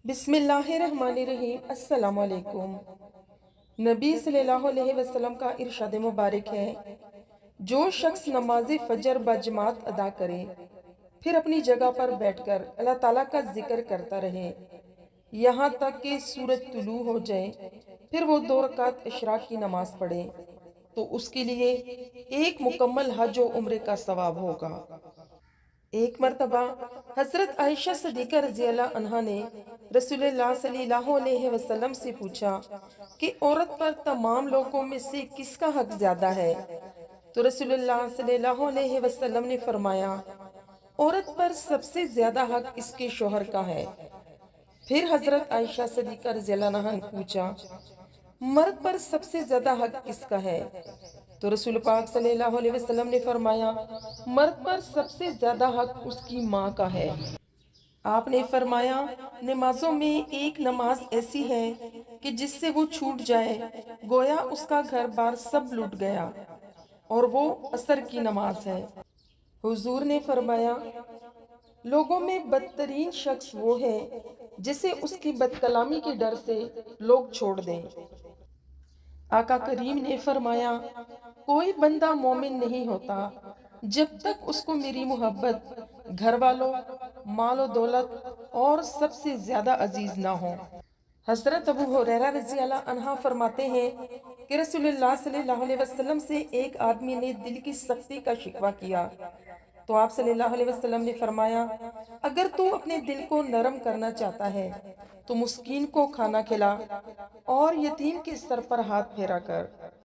बिस्मिल्लाहिर्रहमानिर्रहीम। अस्सलाम वालेकुम। नबी सल्लल्लाहु अलैहि वसल्लम का इरशाद मुबारक है, जो शख्स नमाज फजर बजमात अदा करे फिर अपनी जगह पर बैठकर अल्लाह ताला का जिक्र करता रहे यहाँ तक कि सूरज तुलू हो जाए, फिर वो 2 रकात इशराक की नमाज पढ़े तो उसके लिए एक मुकम्मल हज और उम्रे का सवाब होगा। एक मर्तबा हजरत आयशा सिद्दीक़ा रज़ियल्लाहु अन्हा ने रसूलुल्लाह सल्लल्लाहु अलैहि वसल्लम से पूछा कि औरत पर तमाम लोगों में से किसका हक ज्यादा है। तो रसूलुल्लाह सल्लल्लाहु अलैहि वसल्लम ने फरमाया, औरत पर सबसे ज्यादा हक इसके शोहर का है। फिर हजरत आयशा सिद्दीक़ा रज़ियल्लाहु अन्हा ने पूछा, मर्द पर सबसे ज्यादा हक किसका है। तो रसूल पाक सल्लल्लाहु अलैहि वसल्लम ने फरमाया, मर्द पर सबसे ज्यादा हक उसकी माँ का है। आपने फरमाया, नमाजों में एक नमाज ऐसी है कि जिससे वो छूट जाए गोया उसका घर बार सब लूट गया, और वो असर की नमाज है। हुजूर ने फरमाया, लोगों में बदतरीन शख्स वो है जिसे उसकी बदकलामी के डर से लोग छोड़ दें। आका करीम ने फरमाया, कोई बंदा मोमिन नहीं होता जब तक उसको मेरी मोहब्बत, घर वालों, मालो दौलत और सबसे ज्यादा अजीज ना हो। हजरत अबू हुरैरा रज़ियल्लाहु अन्हा फरमाते हैं कि रसूलुल्लाह सल्लल्लाहु अलैहि वसल्लम से एक आदमी ने दिल की सख्ती का शिकवा किया तो आप सल्लल्लाहु अलैहि वसल्लम ने फरमाया, अगर तू अपने दिल को नरम करना चाहता है तो मुस्कीन को खाना खिला और यतीम के सर पर हाथ फेरा कर।